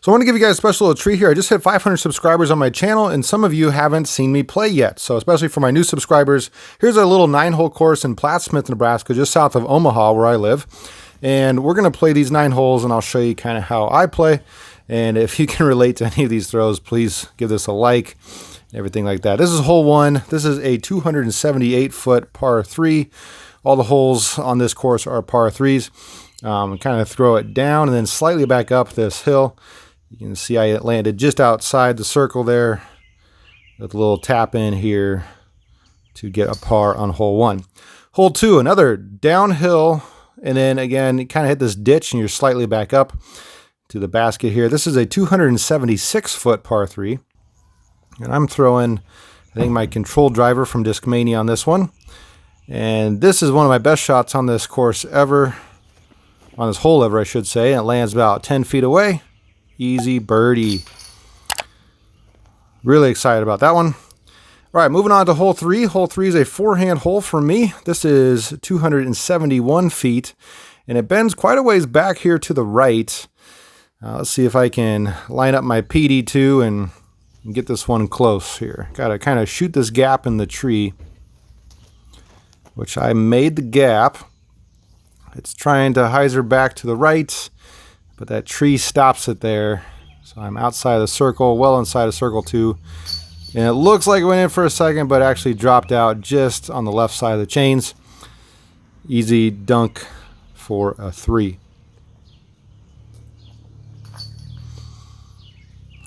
So I want to give you guys a special little treat here. I just hit 500 subscribers on my channel, and some of you haven't seen me play yet. So especially for my new subscribers, here's a little 9-hole course in Plattsmouth, Nebraska, just south of Omaha where I live. And we're going to play these 9 holes, and I'll show you kind of how I play. And if you can relate to any of these throws, please give this a like, everything like that. This is hole 1. This is a 278-foot par 3. All the holes on this course are par 3s. Kind of throw it down and then slightly back up this hill. You can see I landed just outside the circle there with a little tap in here to get a par on hole 1. Hole 2, another downhill, and then again, you kind of hit this ditch and you're slightly back up to the basket here. This is a 276-foot par 3, and I'm throwing, I think, my control driver from Discmania on this one. And this is one of my best shots on this course ever, on this hole ever, I should say. And it lands about 10 feet away. Easy birdie. Really excited about that one. All right, moving on to hole 3. Hole 3 is a 4-hand hole for me. This is 271 feet, and it bends quite a ways back here to the right. Let's see if I can line up my PD2 and get this one close here. Got to kind of shoot this gap in the tree, which I made the gap. It's trying to hyzer back to the right, but that tree stops it there. So I'm outside the circle, well inside of circle 2. And it looks like it went in for a second, but actually dropped out just on the left side of the chains. Easy dunk for a 3.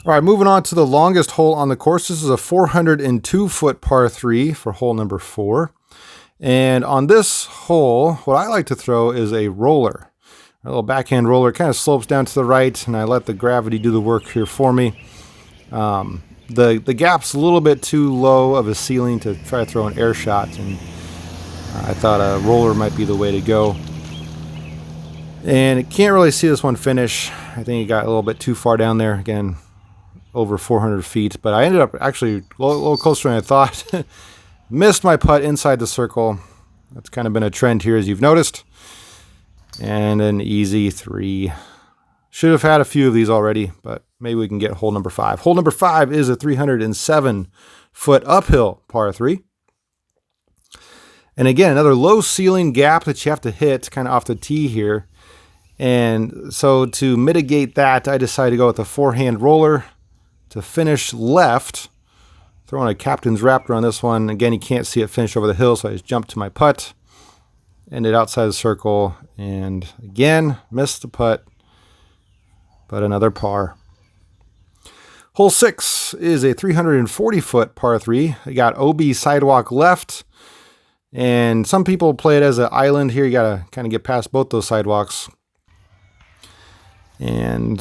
All right, moving on to the longest hole on the course. This is a 402-foot par 3 for hole number 4. And on this hole, what I like to throw is a roller. A little backhand roller. Kind of slopes down to the right, and I let the gravity do the work here for me. The gap's a little bit too low of a ceiling to try to throw an air shot, and I thought a roller might be the way to go. And I can't really see this one finish. I think it got a little bit too far down there. Again, over 400 feet, but I ended up actually a little closer than I thought. Missed my putt inside the circle. That's kind of been a trend here, as you've noticed. And an easy 3. Should have had a few of these already, but maybe we can get hole number 5. Hole number 5 is a 307-foot uphill par 3. And again, another low ceiling gap that you have to hit kind of off the tee here. And so to mitigate that, I decided to go with a 4-hand roller to finish left. Throwing a captain's raptor on this one. Again, you can't see it finish over the hill, so I just jumped to my putt. Ended outside the circle, and again, missed the putt, but another par. Hole 6 is a 340-foot par 3. I got OB sidewalk left, and some people play it as an island here. You got to kind of get past both those sidewalks. And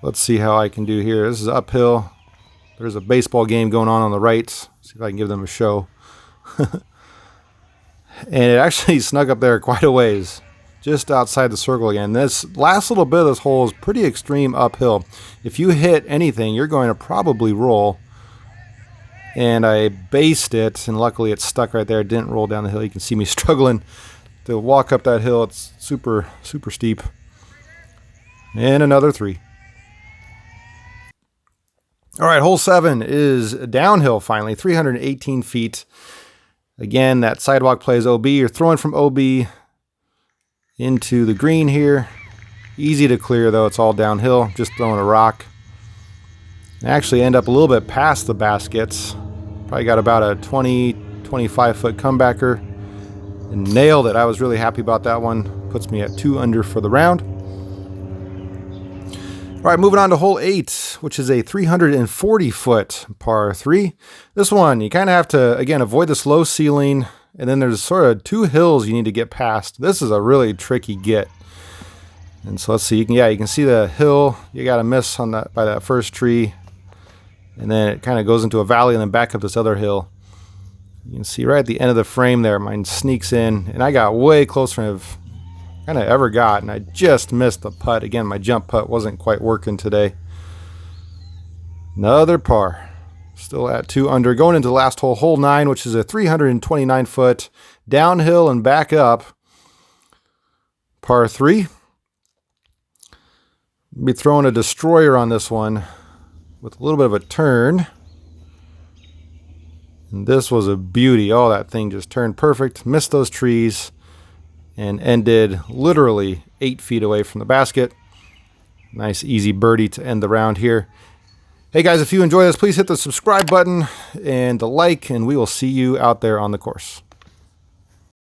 let's see how I can do here. This is uphill. There's a baseball game going on the right. See if I can give them a show. And it actually snuck up there quite a ways, just outside the circle again. This last little bit of this hole is pretty extreme uphill. If you hit anything, you're going to probably roll. And I based it, and luckily it stuck right there. It didn't roll down the hill. You can see me struggling to walk up that hill. It's super, super steep. And another 3. All right, hole 7 is downhill finally, 318 feet. Again, that sidewalk plays OB. You're throwing from OB into the green here. Easy to clear, though. It's all downhill. Just throwing a rock. I actually end up a little bit past the baskets. Probably got about a 20, 25-foot comebacker. And nailed it. I was really happy about that one. Puts me at 2 under for the round. All right, moving on to hole 8, which is a 340-foot par 3. This one, you kind of have to, again, avoid this low ceiling, and then there's sort of 2 hills you need to get past. This is a really tricky get. And so let's see, you can see the hill. You got to miss on that by that first tree, and then it kind of goes into a valley and then back up this other hill. You can see right at the end of the frame there, mine sneaks in, and I got way closer than I've kind of ever got, and I just missed the putt. Again, my jump putt wasn't quite working today. Another par. Still at 2 under. Going into the last hole, hole 9, which is a 329-foot downhill and back up par 3. Be throwing a destroyer on this one with a little bit of a turn. And this was a beauty. Oh, that thing just turned perfect. Missed those trees and ended literally 8 feet away from the basket. Nice easy birdie to end the round here. Hey guys, if you enjoy this, please hit the subscribe button and the like, and we will see you out there on the course.